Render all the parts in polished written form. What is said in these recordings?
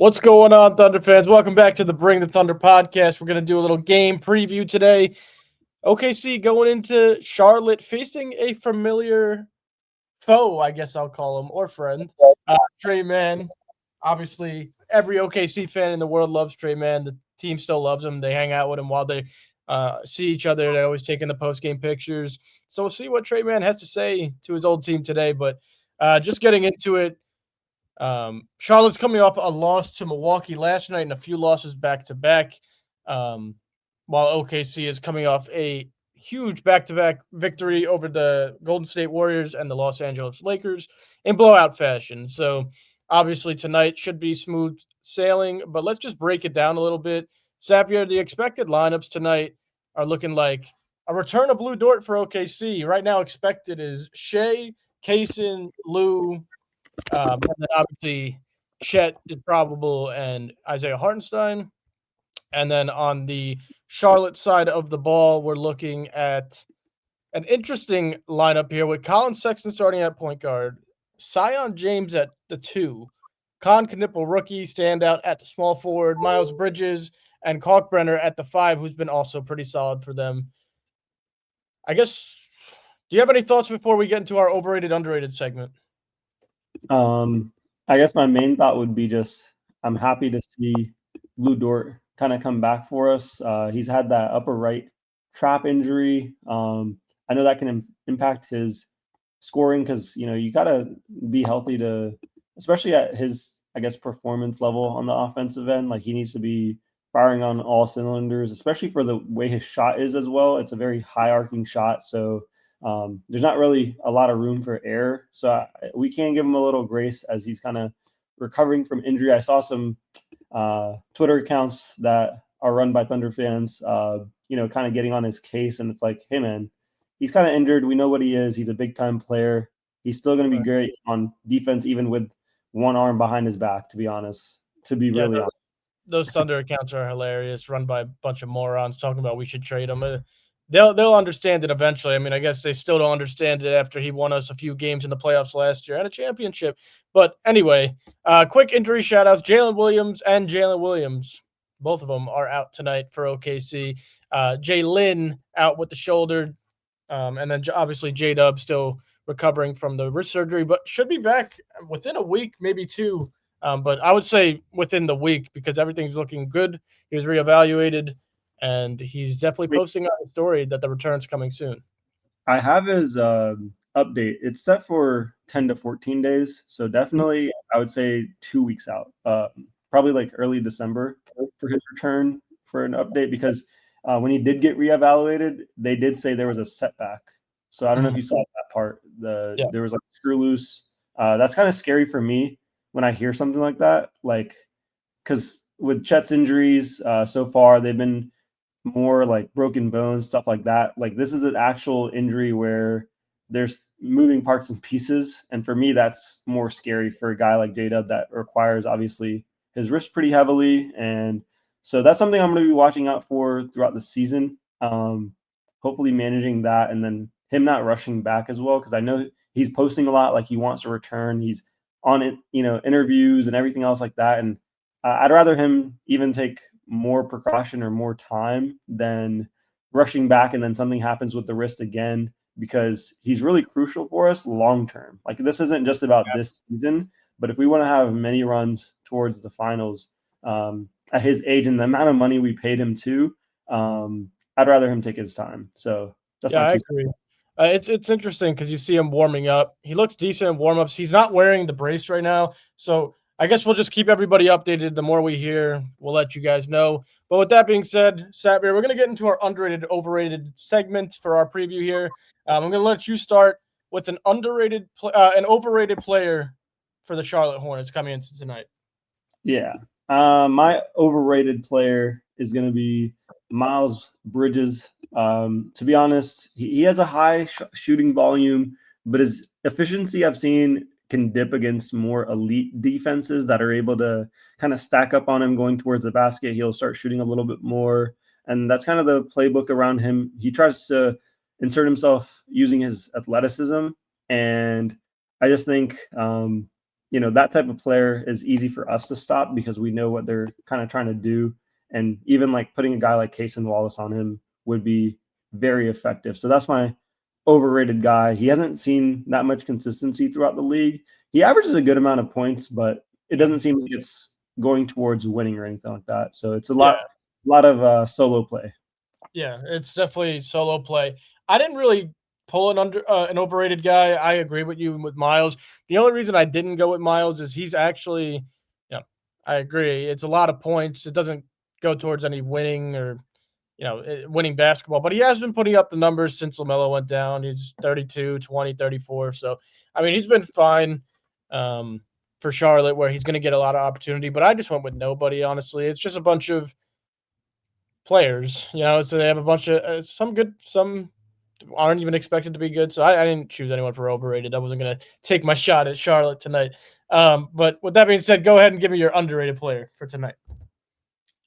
What's going on, Thunder fans? Welcome back to the Bring the Thunder podcast. We're going to do a little game preview today. OKC going into Charlotte facing a familiar foe, I guess I'll call him, or friend. Tre Mann. Obviously, every OKC fan in the world loves Tre Mann. The team still loves him. They hang out with him while they see each other. They're always taking the post-game pictures. So we'll see what Tre Mann has to say to his old team today. But just getting into it, Charlotte's coming off a loss to Milwaukee last night and a few losses back-to-back, while OKC is coming off a huge back-to-back victory over the Golden State Warriors and the Los Angeles Lakers in blowout fashion. So obviously tonight should be smooth sailing, but let's just break it down a little bit. Satvir, the expected lineups tonight are looking like a return of Lou Dort for OKC. Right now expected is Shai, Kaysen, Lou, and then obviously Chet is probable and Isaiah Hartenstein. And then on the Charlotte side of the ball, we're looking at an interesting lineup here with Colin Sexton starting at point guard, Zion James at the 2, Con Knipple, rookie standout at the small forward, Miles Bridges, and Kalkbrenner at the 5, who's been also pretty solid for them. I guess, do you have any thoughts before we get into our overrated, underrated segment? I guess my main thought would be just I'm happy to see Lou Dort kind of come back for us. He's had that upper right trap injury. I know that can impact his scoring because you got to be healthy to, especially at his performance level on the offensive end. Like he needs to be firing on all cylinders, especially for the way his shot is as well. It's a very high arcing shot, so there's not really a lot of room for error. So we can give him a little grace as he's kind of recovering from injury. I saw some Twitter accounts that are run by Thunder fans, kind of getting on his case. And it's like, hey, man, he's kind of injured. We know what he is. He's a big-time player. He's still going to be great on defense, even with one arm behind his back, to be honest, really honest. Those Thunder accounts are hilarious, run by a bunch of morons talking about we should trade him. They'll understand it eventually. I mean, I guess they still don't understand it after he won us a few games in the playoffs last year and a championship. But anyway, quick injury shout-outs. Jalen Williams, both of them are out tonight for OKC. Jalen out with the shoulder, and then obviously J-Dub still recovering from the wrist surgery, but should be back within a week, maybe two. But I would say within the week because everything's looking good. He was reevaluated. And he's definitely posting on his story that the return's coming soon. I have his update. It's set for 10 to 14 days. So definitely, I would say 2 weeks out. Probably like early December for his return for an update because when he did get reevaluated, they did say there was a setback. So I don't know if you saw that part. There was like a screw loose. That's kind of scary for me when I hear something like that. Like, because with Chet's injuries so far, they've been more like broken bones, stuff like that. Like this is an actual injury where there's moving parts and pieces. And for me, that's more scary for a guy like J-Dub that requires obviously his wrist pretty heavily. And so that's something I'm going to be watching out for throughout the season. Hopefully managing that and then him not rushing back as well. Cause I know he's posting a lot, like he wants to return. He's on it, interviews and everything else like that. And I'd rather him even take more precaution or more time than rushing back and then something happens with the wrist again, because he's really crucial for us long term. Like this isn't just about this season, but if we want to have many runs towards the finals at his age and the amount of money we paid him to, I'd rather him take his time. So that's I agree. It's interesting because you see him warming up. He looks decent in warm-ups. He's not wearing the brace right now, so I guess we'll just keep everybody updated. The more we hear, we'll let you guys know. But with that being said, Satvir, we're going to get into our underrated, overrated segment for our preview here. I'm going to let you start with an overrated player for the Charlotte Hornets coming into tonight. Yeah. My overrated player is going to be Miles Bridges. To be honest, he has a high shooting volume, but his efficiency I've seen can dip against more elite defenses that are able to kind of stack up on him going towards the basket. He'll start shooting a little bit more. And that's kind of the playbook around him. He tries to insert himself using his athleticism. And I just think that type of player is easy for us to stop because we know what they're kind of trying to do. And even like putting a guy like Cason Wallace on him would be very effective. So that's my overrated guy. He hasn't seen that much consistency throughout the league. He averages a good amount of points, but it doesn't seem like it's going towards winning or anything like that. So it's a lot of solo play. Yeah, it's definitely solo play. I didn't really pull an overrated guy. I agree with you with Miles. The only reason I didn't go with Miles is he's actually, I agree. It's a lot of points. It doesn't go towards any winning or, winning basketball, but he has been putting up the numbers since LaMelo went down. He's 32, 20, 34. So, I mean, he's been fine for Charlotte where he's going to get a lot of opportunity, but I just went with nobody, honestly. It's just a bunch of players, so they have a bunch of some good, some aren't even expected to be good. So I didn't choose anyone for overrated. I wasn't going to take my shot at Charlotte tonight. But with that being said, go ahead and give me your underrated player for tonight.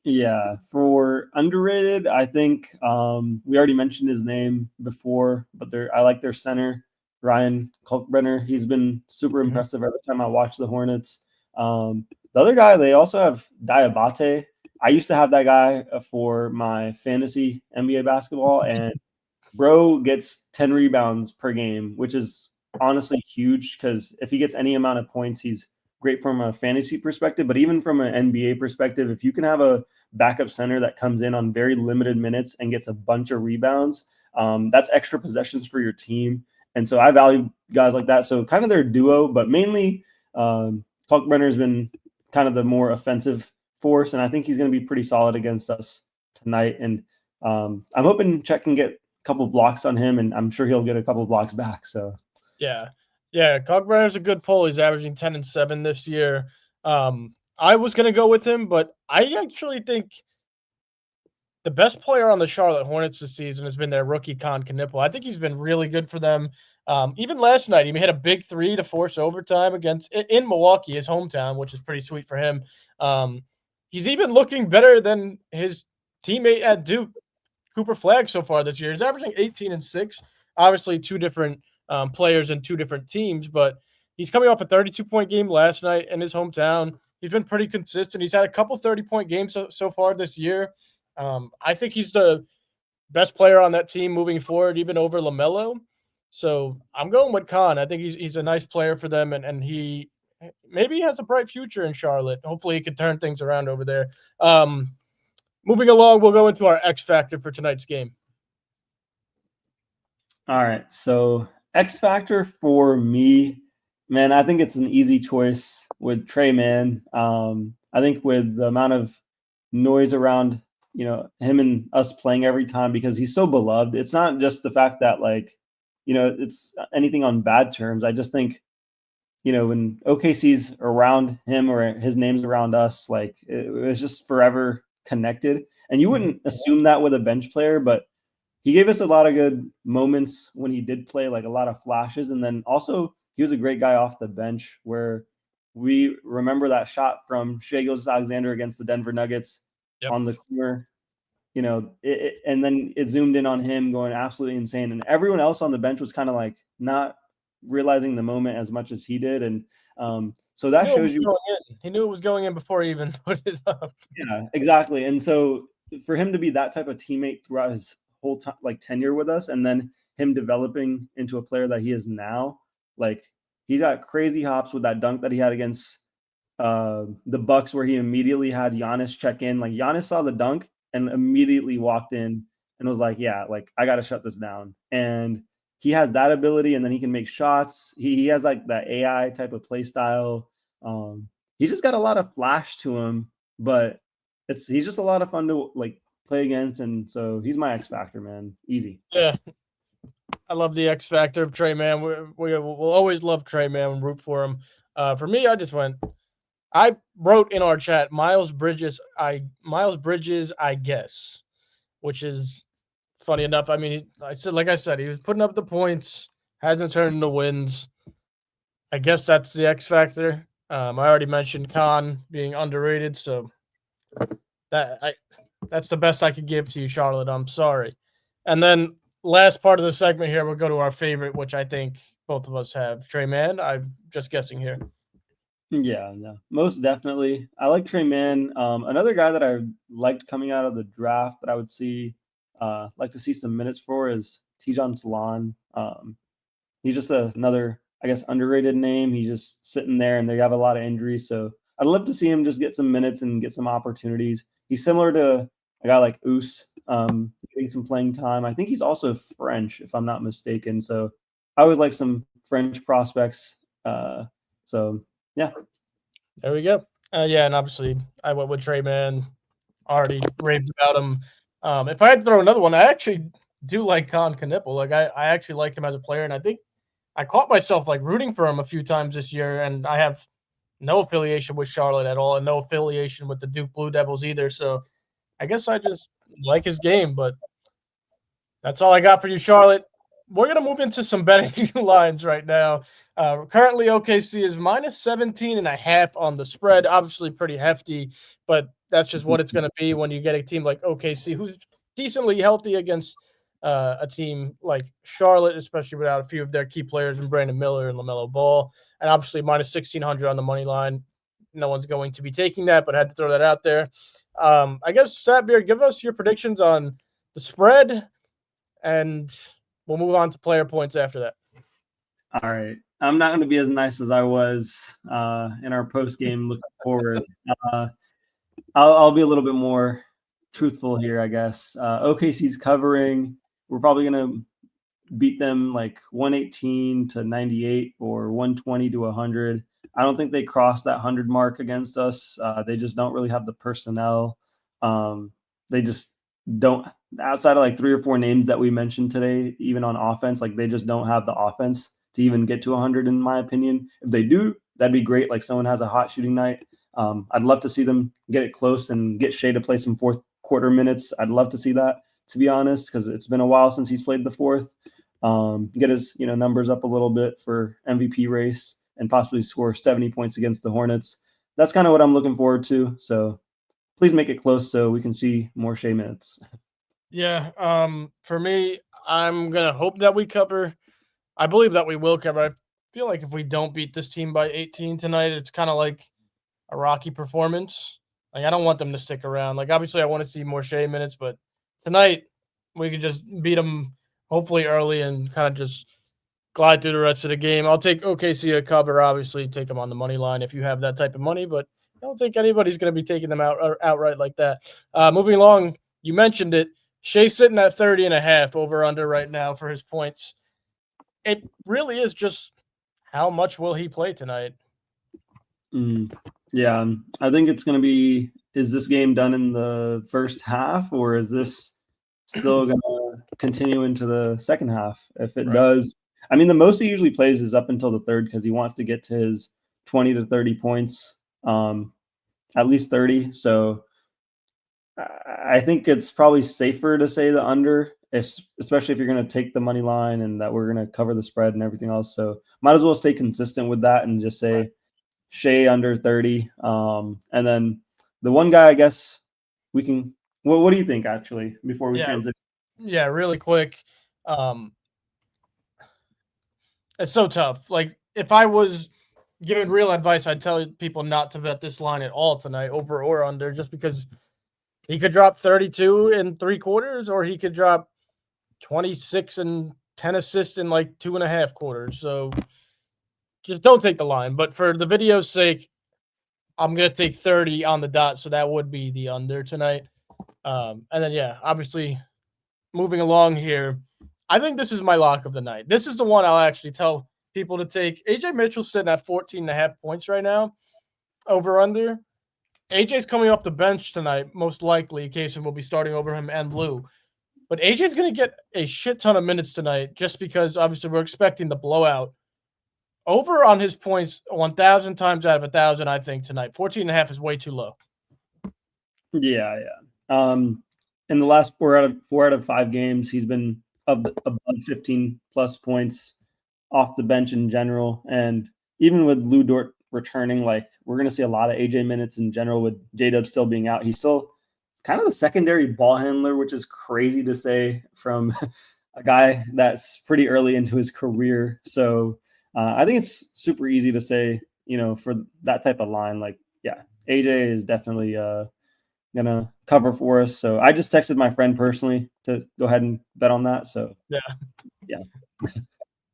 Yeah, for underrated, I think we already mentioned his name before, but I like their center, Ryan Kalkbrenner. He's been super impressive every time I watch the Hornets. The other guy, they also have Diabate. I used to have that guy for my fantasy NBA basketball, and bro gets 10 rebounds per game, which is honestly huge because if he gets any amount of points, he's great from a fantasy perspective. But even from an NBA perspective, if you can have a backup center that comes in on very limited minutes and gets a bunch of rebounds, that's extra possessions for your team. And so I value guys like that. So kind of their duo, but mainly Kalkbrenner has been kind of the more offensive force, and I think he's going to be pretty solid against us tonight. And I'm hoping Chet can get a couple blocks on him, and I'm sure he'll get a couple blocks back. So yeah, Kalkbrenner's a good pull. He's averaging 10 and 7 this year. I was going to go with him, but I actually think the best player on the Charlotte Hornets this season has been their rookie Con Knipple. I think he's been really good for them. Even last night, he hit a big three to force overtime in Milwaukee, his hometown, which is pretty sweet for him. He's even looking better than his teammate at Duke, Cooper Flagg, so far this year. He's averaging 18 and 6. Obviously, two different players and two different teams, but he's coming off a 32-point game last night in his hometown. He's been pretty consistent. He's had a couple 30-point games so far this year. I think he's the best player on that team moving forward, even over LaMelo. So I'm going with Con. I think he's a nice player for them, and he maybe has a bright future in Charlotte. Hopefully he can turn things around over there. Moving along, we'll go into our X Factor for tonight's game. All right. So X Factor for me, man, I think it's an easy choice with Tre Mann. I think with the amount of noise around, him and us playing every time because he's so beloved. It's not just the fact that it's anything on bad terms. I just think, when OKC's around him or his name's around us, it was just forever connected. And you wouldn't assume that with a bench player, but he gave us a lot of good moments when he did play, like a lot of flashes. And then also he was a great guy off the bench where we remember that shot from Shai Gilgeous-Alexander against the Denver Nuggets on the corner, and then it zoomed in on him going absolutely insane. And everyone else on the bench was kind of like not realizing the moment as much as he did. And so that shows you he knew it was going in before he even put it up. Yeah, exactly. And so for him to be that type of teammate throughout his whole time, tenure with us, and then him developing into a player that he is now, he's got crazy hops with that dunk that he had against the Bucks, where he immediately had Giannis check in. Giannis saw the dunk and immediately walked in and was like, yeah, I got to shut this down. And he has that ability, and then he can make shots. He has that AI type of play style. He's just got a lot of flash to him, but he's just a lot of fun to play against. And so he's my X Factor, man. Easy. Yeah. I love the X Factor of Tre Mann. We'll always love Tre Mann and root for him. For me, I wrote in our chat, Miles Bridges, I guess, which is funny enough. I mean, like I said, he was putting up the points, hasn't turned into wins. I guess that's the X Factor. I already mentioned Con being underrated, so that's the best I could give to you, Charlotte. I'm sorry. And then last part of the segment here, we'll go to our favorite, which I think both of us have. Tre Mann, I'm just guessing here. Yeah, no, most definitely. I like Tre Mann. Another guy that I liked coming out of the draft that I would like to see some minutes for is Tijan Salon. He's just another, I guess, underrated name. He's just sitting there, and they have a lot of injuries. So I'd love to see him just get some minutes and get some opportunities. He's similar to a guy like Oos, getting some playing time. I think he's also French, if I'm not mistaken. So I would like some French prospects. So yeah. There we go. Yeah, and obviously I went with Tre Mann. Already raved about him. If I had to throw another one, I actually do like Con Knipple. Like I actually like him as a player, and I think I caught myself like rooting for him a few times this year, and I have no affiliation with Charlotte at all, and no affiliation with the Duke Blue Devils either. So I guess I just like his game, but that's all I got for you, Charlotte. We're going to move into some betting lines right now. Currently, OKC is minus 17.5 on the spread. Obviously, pretty hefty, but that's just what it's going to be when you get a team like OKC, who's decently healthy against a team like Charlotte, especially without a few of their key players in Brandon Miller and LaMelo Ball. And obviously, minus 1,600 on the money line. No one's going to be taking that, but I had to throw that out there. I guess, Satvir, give us your predictions on the spread, and we'll move on to player points after that. All right. I'm not going to be as nice as I was in our post game looking forward. I'll be a little bit more truthful here, I guess. OKC's covering. We're probably going to beat them like 118 to 98 or 120 to 100. I don't think they crossed that 100 mark against us. They just don't really have the personnel. They just don't, outside of like 3 or 4 names that we mentioned today, even on offense, like they just don't have the offense to even get to 100, in my opinion. If they do, that'd be great. Like someone has a hot shooting night. I'd love to see them get it close and get Shai to play some fourth quarter minutes. I'd love to see that, to be honest, because it's been a while since he's played the fourth. Get his numbers up a little bit for MVP race and possibly score 70 points against the Hornets. That's kind of what I'm looking forward to. So please make it close so we can see more Shai minutes. Yeah. For me, I'm gonna hope that we cover. I believe that we will cover. I feel like if we don't beat this team by 18 tonight, it's kind of like a rocky performance. Like I don't want them to stick around. Like obviously, I want to see more Shai minutes, but tonight we could just beat them hopefully early and kind of just glide through the rest of the game. I'll take OKC to cover. Obviously, take them on the money line if you have that type of money, but I don't think anybody's going to be taking them outright like that. Moving along, you mentioned it. Shai's sitting at 30.5 over under right now for his points. It really is just how much will he play tonight? Yeah, I think it's going to be, is this game done in the first half or is this still going to continue into the second half? If it does, I mean, the most he usually plays is up until the third because he wants to get to his 20 to 30 points, at least 30. So I think it's probably safer to say the under, especially if you're going to take the money line and that we're going to cover the spread and everything else. So might as well stay consistent with that and just say Shai under 30. And then the one guy, I guess we can. What do you think actually before we transition? Yeah, really quick. It's so tough. Like if I was giving real advice, I'd tell people not to bet this line at all tonight, over or under, just because he could drop 32 in 3 quarters, or he could drop 26 and 10 assists in like 2.5 quarters. So just don't take the line. But for the video's sake, I'm going to take 30 on the dot. So that would be the under tonight. And then, yeah, obviously moving along here, I think this is my lock of the night. This is the one I'll actually tell people to take. AJ Mitchell's sitting at 14.5 points right now, over under. AJ's coming off the bench tonight, most likely. Kaysen will be starting over him and Lou. But AJ's going to get a shit ton of minutes tonight just because, obviously, we're expecting the blowout. Over on his points 1,000 times out of 1,000, I think, tonight. 14.5 is way too low. Yeah. In the last 4 out of 5 games, he's been above 15 plus points off the bench in general. And even with Lou Dort returning, like we're going to see a lot of AJ minutes in general with J-Dub still being out. He's still kind of the secondary ball handler, which is crazy to say from a guy that's pretty early into his career. So I think it's super easy to say for that type of line, like, yeah, AJ is definitely gonna cover for us. So I just texted my friend personally to go ahead and bet on that. So Yeah.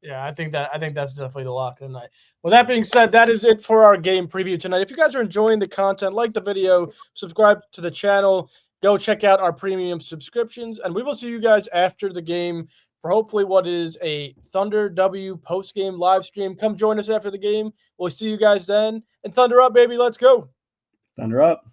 Yeah, I think that's definitely the lock of the night. With that being said, that is it for our game preview tonight. If you guys are enjoying the content, like the video, subscribe to the channel, go check out our premium subscriptions, and we will see you guys after the game for hopefully what is a Thunder W post-game live stream. Come join us after the game. We'll see you guys then. And Thunder up, baby. Let's go. Thunder up.